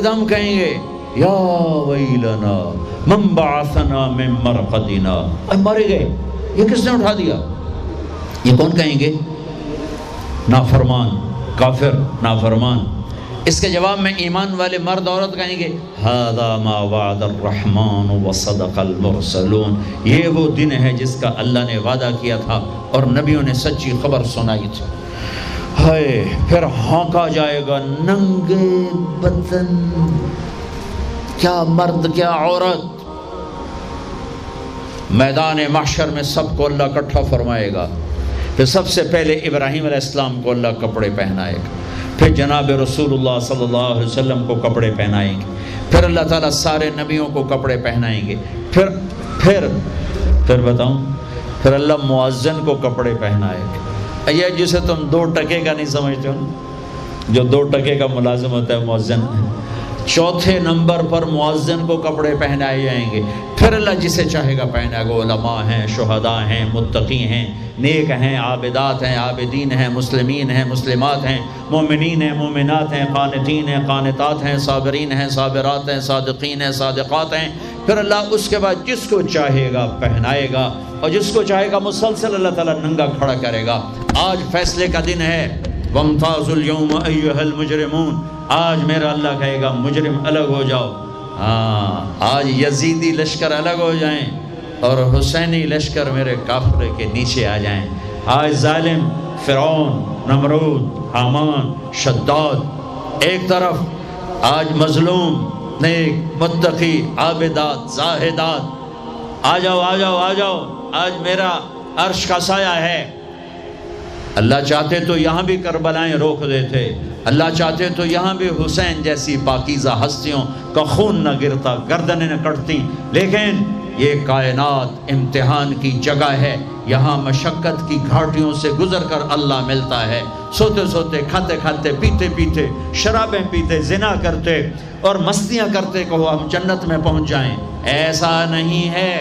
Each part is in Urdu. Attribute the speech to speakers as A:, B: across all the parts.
A: ایک دم کہیں گے یا ویلنا من بعثنا من مرقدنا، مر گئے، یہ کس نے اٹھا دیا؟ یہ کون کہیں گے؟ نافرمان، کافر، نافرمان۔ اس کے جواب میں ایمان والے مرد عورت کہیں گے ھذا ما وعد الرحمن وصدق المرسلون، یہ وہ دن ہے جس کا اللہ نے وعدہ کیا تھا اور نبیوں نے سچی خبر سنائی تھی۔ ہائے، پھر ہانکا جائے گا ننگے بدن، کیا مرد کیا عورت، میدان محشر میں سب کو اللہ اکٹھا فرمائے گا۔ پھر سب سے پہلے ابراہیم علیہ السلام کو اللہ کپڑے پہنائے گا، پھر جناب رسول اللہ صلی اللہ علیہ وسلم کو کپڑے پہنائیں گے، پھر اللہ تعالیٰ سارے نبیوں کو کپڑے پہنائیں گے، پھر بتاؤں، پھر اللہ مؤذن کو کپڑے پہنائے گا۔ یہ جسے تم 2 ٹکے کا نہیں سمجھتے ہو، جو 2 ٹکے کا ملازم ہوتا ہے مؤذن، چوتھے نمبر پر مؤذن کو کپڑے پہنائے جائیں گے۔ پھر اللہ جسے چاہے گا پہنائے گا، علماء ہیں، شہداء ہیں، متقی ہیں، نیک ہیں، عابدات ہیں، عابدین ہیں، مسلمین ہیں، مسلمات ہیں، مومنین ہیں، مومنات ہیں، قانتین ہیں، قانتات ہیں، صابرین ہیں، صابرات ہیں، صادقین ہیں، صادقات ہیں۔ پھر اللہ اس کے بعد جس کو چاہے گا پہنائے گا، اور جس کو چاہے گا مسلسل اللہ تعالیٰ ننگا کھڑا کرے گا۔ آج فیصلے کا دن ہے، وَامْتَازُوا الْيَوْمَ أَيُّهَا الْمُجْرِمُونَ، آج میرا اللہ کہے گا مجرم الگ ہو جاؤ۔ آج یزیدی لشکر الگ ہو جائیں اور حسینی لشکر میرے کافر کے نیچے آ جائیں۔ آج ظالم فرعون، نمرود، حامان، شداد ایک طرف، آج مظلوم، نیک، متقی، عابدات، زاہدات، آ جاؤ آ جاؤ آ جاؤ، آج میرا عرش کا سایہ ہے۔ اللہ چاہتے تو یہاں بھی کربلائیں روک دیتے، اللہ چاہتے تو یہاں بھی حسین جیسی پاکیزہ ہستیوں کا خون نہ گرتا، گردنیں نہ کٹتی، لیکن یہ کائنات امتحان کی جگہ ہے، یہاں مشقت کی گھاٹیوں سے گزر کر اللہ ملتا ہے۔ سوتے سوتے، کھاتے کھاتے، پیتے پیتے، شرابیں پیتے، زنا کرتے اور مستیاں کرتے کہو ہم جنت میں پہنچ جائیں، ایسا نہیں ہے،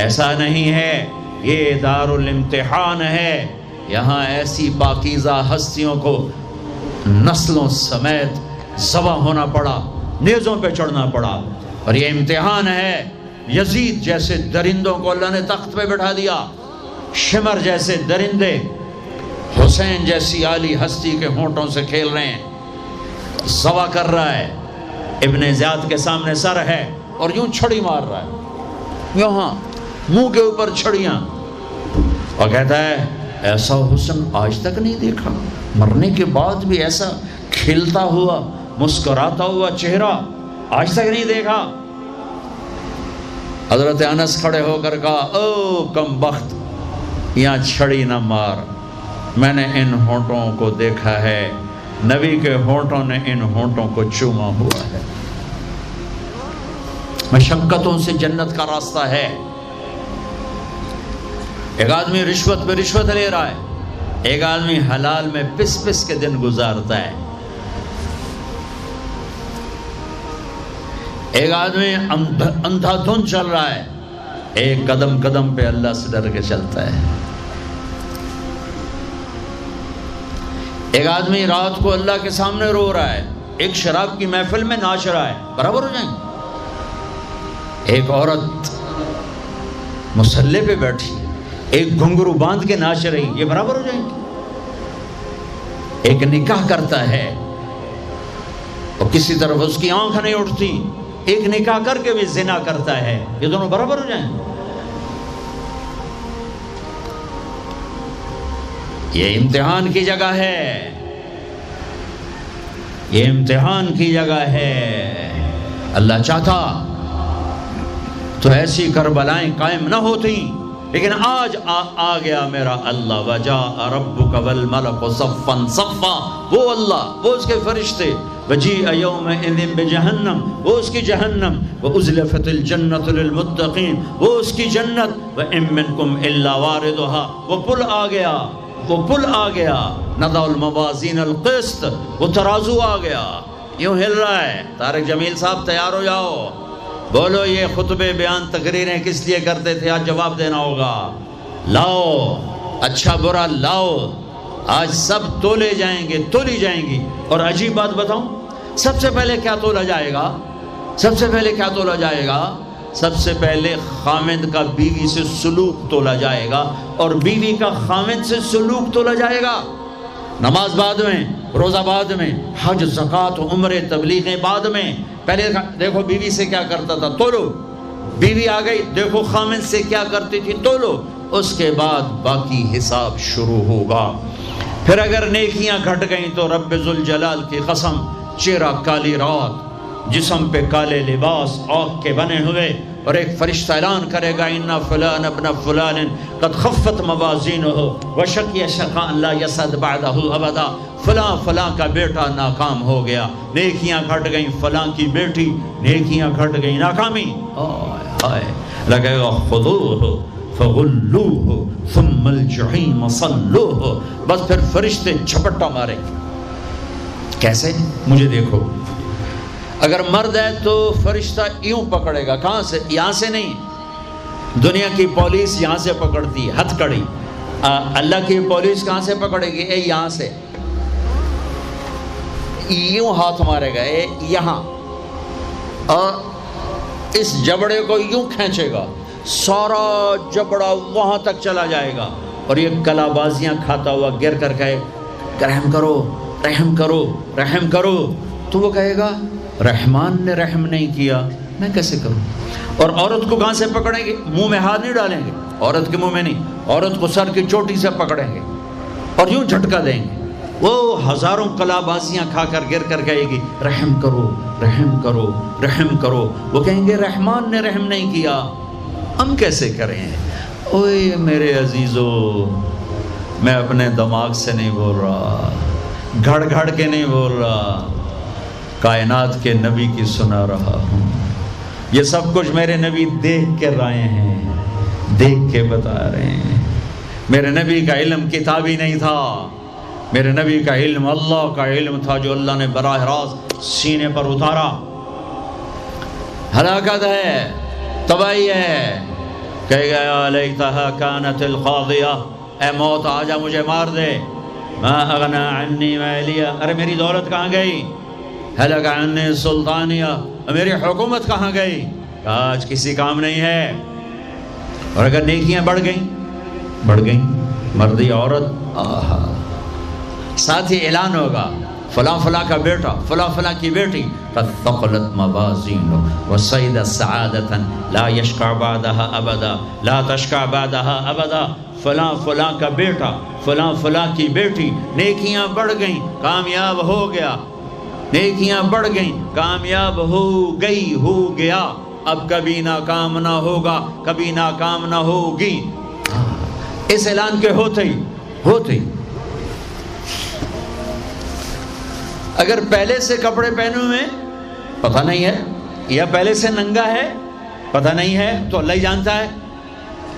A: ایسا نہیں ہے۔ یہ دار الامتحان ہے، یہاں ایسی پاکیزہ ہستیوں کو نسلوں سمیت ذبح ہونا پڑا، نیزوں پہ چڑھنا پڑا، اور یہ امتحان ہے۔ یزید جیسے درندوں کو اللہ نے تخت پہ بٹھا دیا، شمر جیسے درندے حسین جیسی عالی ہستی کے ہونٹوں سے کھیل رہے ہیں، ذبح کر رہا ہے، ابن زیاد کے سامنے سر ہے اور یوں چھڑی مار رہا ہے، یہاں منہ کے اوپر چھڑیاں، اور کہتا ہے ایسا حسن آج تک نہیں دیکھا، مرنے کے بعد بھی ایسا کھلتا ہوا مسکراتا ہوا چہرہ آج تک نہیں دیکھا۔ حضرت انس کھڑے ہو کر کہا او کم بخت، یہاں چھڑی نہ مار، میں نے ان ہونٹوں کو دیکھا ہے، نبی کے ہونٹوں نے ان ہونٹوں کو چوما ہوا ہے۔ مشقتوں سے جنت کا راستہ ہے۔ ایک آدمی رشوت پہ رشوت لے رہا ہے، ایک آدمی حلال میں پس پس کے دن گزارتا ہے، ایک آدمی اندھا دھن چل رہا ہے، ایک قدم قدم پہ اللہ سے ڈر کے چلتا ہے۔ ایک آدمی رات کو اللہ کے سامنے رو رہا ہے، ایک شراب کی محفل میں ناچ رہا ہے، برابر ہو جائیں گے؟ ایک عورت مصلی پہ بیٹھی، ایک گھنگرو باندھ کے ناچ رہی، یہ برابر ہو جائیں گے؟ ایک نکاح کرتا ہے اور کسی طرف اس کی آنکھ نہیں اٹھتی، ایک نکاح کر کے بھی زنا کرتا ہے، یہ دونوں برابر ہو جائیں گے؟ یہ امتحان کی جگہ ہے، یہ امتحان کی جگہ ہے۔ اللہ چاہتا تو ایسی کربلائیں قائم نہ ہوتی، لیکن آج آ گیا میرا اللہ، وجاء ربک والملک صفا صفا، وہ اللہ، وہ اس کے فرشتے، وجیء یومئذ بجہنم، وہ اس کی جہنم، وازلفت الجنۃ للمتقین، وہ اس کی جنت، وان منکم الا واردها، وہ پل آ گیا، وہ پل آ گیا، نضع الموازین القسط، وہ ترازو آ گیا، یوں ہل رہا ہے۔ طارق جمیل صاحب تیار ہو جاؤ، بولو یہ خطبے بیان تقریریں کس لیے کرتے تھے، آج جواب دینا ہوگا، لاؤ اچھا برا لاؤ، آج سب تولے جائیں گے، تولی جائیں گی۔ اور عجیب بات بتاؤں، سب سے پہلے کیا تولا جائے گا؟ سب سے پہلے کیا تولا جائے گا؟ سب سے پہلے خامند کا بیوی سے سلوک تولا جائے گا، اور بیوی کا خامند سے سلوک تولا جائے گا۔ نماز بعد میں، روزہ بعد میں، حج، زکوٰۃ، عمرے، تبلیغیں بعد میں۔ پہلے دیکھو بیوی سے کیا کرتا تھا، تولو۔ بیوی آ گئی، دیکھو خامند سے کیا کرتی تھی، تولو۔ اس کے بعد باقی حساب شروع ہوگا۔ پھر اگر نیکیاں گھٹ گئیں تو رب ذوالجلال کی قسم، چہرہ کالی رات، جسم پہ کالے لباس آگ کے بنے ہوئے، اور ایک فرشتہ اعلان کرے گا اِنَّ فُلَانَ ابْنَ فُلَانٍ قَدْ خَفَّتْ مَوَازِينُهُ وَشَقِيَ شَقَاءً لَا يَسْعَدُ بَعْدَهُ أَبَدًا۔ فلاں فلاں کا بیٹا ناکام ہو گیا، نیکیاں گھٹ گئیں، فلاں کی بیٹی نیکیاں گھٹ گئیں، ناکامی۔ لگے گا خُذُوهُ فَغُلُّوهُ ثُمَّ الْجَحِيمَ صَلُّوهُ۔ بس پھر فرشتے جھپٹا مارے گے۔ کیسے؟ مجھے دیکھو، اگر مرد ہے تو فرشتہ یوں پکڑے گا، کہاں سے؟ یہاں سے نہیں۔ دنیا کی پولیس یہاں سے پکڑتی ہے، ہتھ کڑی۔ اللہ کی پولیس کہاں سے پکڑے گی؟ اے یہاں سے، یوں ہاتھ مارے گا، اے یہاں، اور اس جبڑے کو یوں کھینچے گا، سارا جبڑا وہاں تک چلا جائے گا، اور یہ کلا بازیاں کھاتا ہوا گر کر کہے رحم کرو، رحم کرو، رحم کرو۔ تو وہ کہے گا رحمان نے رحم نہیں کیا، میں کیسے کروں؟ اور عورت کو کہاں سے پکڑیں گے؟ منہ میں ہاتھ نہیں ڈالیں گے، عورت کے منہ میں نہیں، عورت کو سر کی چوٹی سے پکڑیں گے اور یوں جھٹکا دیں گے۔ وہ ہزاروں کلا بازیاں کھا کر گر کر کہے گی رحم کرو، رحم کرو، رحم کرو۔ وہ کہیں گے رحمان نے رحم نہیں کیا، ہم کیسے کریں؟ اوے میرے عزیزو، میں اپنے دماغ سے نہیں بول رہا، گھڑ گھڑ کے نہیں بول رہا، کائنات کے نبی کی سنا رہا ہوں۔ یہ سب کچھ میرے نبی دیکھ کے رائے ہیں، دیکھ کے بتا رہے ہیں۔ میرے نبی کا علم کتابی نہیں تھا، میرے نبی کا علم اللہ کا علم تھا، جو اللہ نے براہ راست سینے پر اتارا۔ ہلاکت ہے، تباہی ہے، کہے گا یا لیتہا کانت القاضیہ، اے موت آجا مجھے مار دے۔ ما اغنا عنی مالیہ، ارے میری دولت کہاں گئی؟ ہلک عنی سلطانیہ، میری حکومت کہاں گئی؟ آج کسی کام نہیں ہے۔ اور اگر نیکیاں بڑھ گئیں، مردی عورت، آہا، ساتھ ہی اعلان ہوگا فلاں فلاں کا بیٹا، فلاں فلاں کی بیٹی، قد ثقلت موازینہ وصعد سعادۃ لا یشقى بعدها ابدا، لا تشقى بعدها ابدا۔ فلاں فلاں کا بیٹا، فلاں فلاں کی بیٹی، نیکیاں بڑھ گئیں، کامیاب ہو گیا، نیکیاں بڑھ گئیں، کامیاب ہو گئی، ہو گیا، اب کبھی ناکام نہ ہوگا، کبھی ناکام نہ ہوگی۔ اس اعلان کے ہوتے ہی اگر پہلے سے کپڑے پہنے ہوئے پتہ نہیں ہے، یا پہلے سے ننگا ہے پتہ نہیں ہے، تو اللہ ہی جانتا ہے۔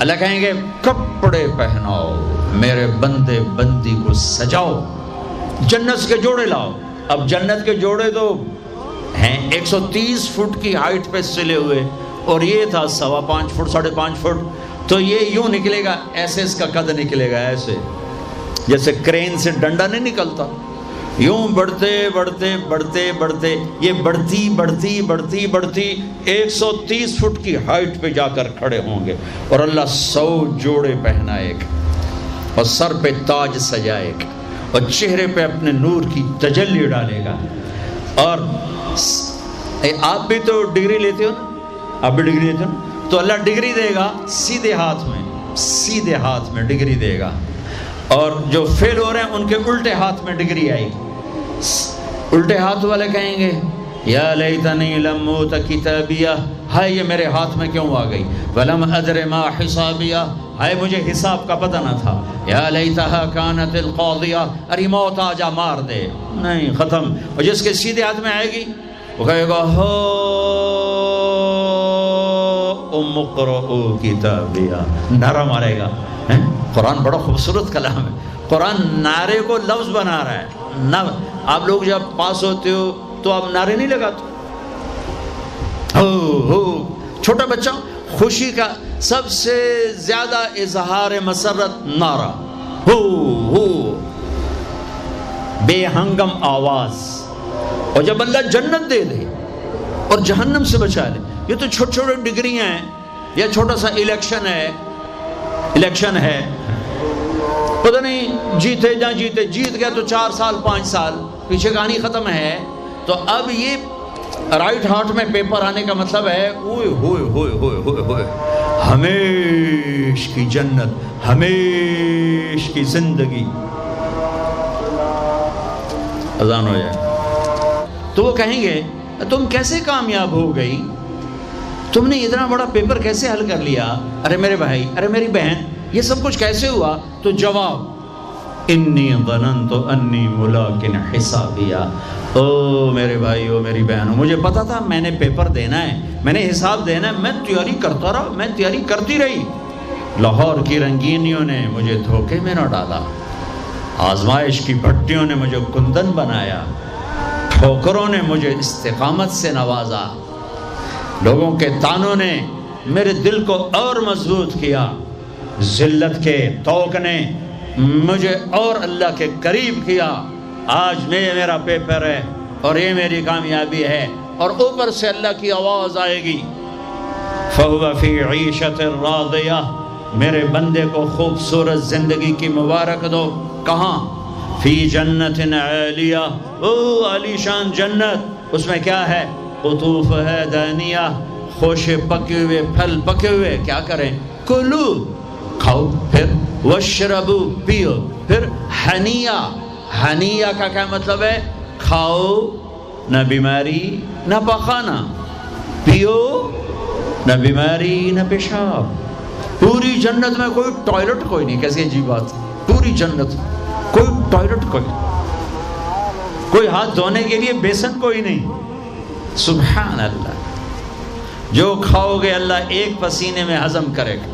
A: اللہ کہیں گے کپڑے پہناؤ، میرے بندے بندی کو سجاؤ، جنت کے جوڑے لاؤ۔ اب جنت کے جوڑے تو ہیں 130 فٹ کی ہائٹ پہ سلے ہوئے، اور یہ تھا 5.25 فٹ 5.5 فٹ، تو یہ یوں نکلے گا، ایسے اس کا قد نکلے گا، ایسے جیسے کرین سے ڈنڈا نہیں نکلتا، یوں بڑھتے بڑھتے بڑھتے بڑھتے یہ بڑھتی بڑھتی بڑھتی بڑھتی 130 فٹ کی ہائٹ پہ جا کر کھڑے ہوں گے، اور اللہ 100 جوڑے پہنائے گا، اور سر پہ تاج سجائے گا، اور چہرے پہ اپنے نور کی تجلی ڈالے گا۔ اور آپ بھی تو ڈگری لیتے ہو نا، آپ بھی ڈگری لیتے ہو نا، تو اللہ ڈگری دے گا سیدھے ہاتھ میں ڈگری دے گا، اور جو فیل ہو رہے ہیں ان کے الٹے ہاتھ میں ڈگری آئے گی۔ الٹے ہاتھ والے کہیں گے یا لیتنی لم اوت کتابیہ، ہائے یہ میرے ہاتھ میں کیوں آ گئی، ولم ادر ما حسابیہ، ہائے مجھے حساب کا پتہ نہ تھا، یا لیتہا کانت القاضیہ، ارے موت آ جا مار دے، نہیں ختم۔ اور جس کے سیدھے ہاتھ میں آئے گی وہ کہے گا ہو ام اقرؤ کتابیہ، نعرہ مارے گا۔ قرآن بڑا خوبصورت کلام ہے، قرآن نعرے کو لفظ بنا رہا ہے۔ آپ لوگ جب پاس ہوتے ہو تو آپ نعرے نہیں لگاتے، ہو چھوٹا بچہ خوشی کا سب سے زیادہ اظہار مسرت نعرہ، ہو بے ہنگم آواز، اور جب اللہ جنت دے دے اور جہنم سے بچا لے. یہ تو چھوٹے چھوٹے ڈگریاں ہیں یا چھوٹا سا الیکشن ہے پتہ نہیں جیتے یا جیتے، جیت گیا تو 4 سال 5 سال پیچھے کہانی ختم ہے. تو اب یہ رائٹ ہارٹ میں پیپر آنے کا مطلب ہے اوئے ہوئے ہوئے ہوئے ہوئے ہوئے ہمیش کی جنت، ہمیش کی زندگی. اذان ہو جائے تو وہ کہیں گے تم کیسے کامیاب ہو گئی، تم نے اتنا بڑا پیپر کیسے حل کر لیا، ارے میرے بھائی، ارے میری بہن، یہ سب کچھ کیسے ہوا؟ تو جواب انی ظننت انی ملاق حسابیہ. او میرے بھائی، او میری بہن، مجھے پتا تھا میں نے پیپر دینا ہے، میں نے حساب دینا ہے، میں تیاری کرتا رہا، میں تیاری کرتی رہی. لاہور کی رنگینیوں نے مجھے دھوکے میں نہ ڈالا، آزمائش کی بھٹیوں نے مجھے کندن بنایا، ٹھوکروں نے مجھے استقامت سے نوازا، لوگوں کے تانوں نے میرے دل کو اور مضبوط کیا، ذلت کے توق نے مجھے اور اللہ کے قریب کیا. آج میرا پیپر ہے اور یہ میری کامیابی ہے، اور اوپر سے اللہ کی آواز آئے گی فَهُوَ فِي عِيشَةٍ رَاضِيَةٍ، میرے بندے کو خوبصورت زندگی کی مبارک دو. کہاں؟ فی جنت عالیہ، او عالی شان جنت، اس میں کیا ہے؟ قطوفها دانیہ، خوشے پکے ہوئے، پھل پکے ہوئے. کیا کریں؟ کلو، کھاؤ، پھر وشربو، پیو، پھر ہنیہ. ہنیہ کا کیا مطلب ہے؟ کھاؤ، نہ بیماری نہ پخانہ، پیو، نہ بیماری نہ پیشاب. پوری جنت میں کوئی ٹوائلٹ کوئی نہیں. کیسی عجیب بات، پوری جنت کوئی ٹوائلٹ کوئی ہاتھ دھونے کے لیے بیسن کوئی نہیں. سبحان اللہ. جو کھاؤ گے اللہ ایک پسینے میں ہضم کرے گا.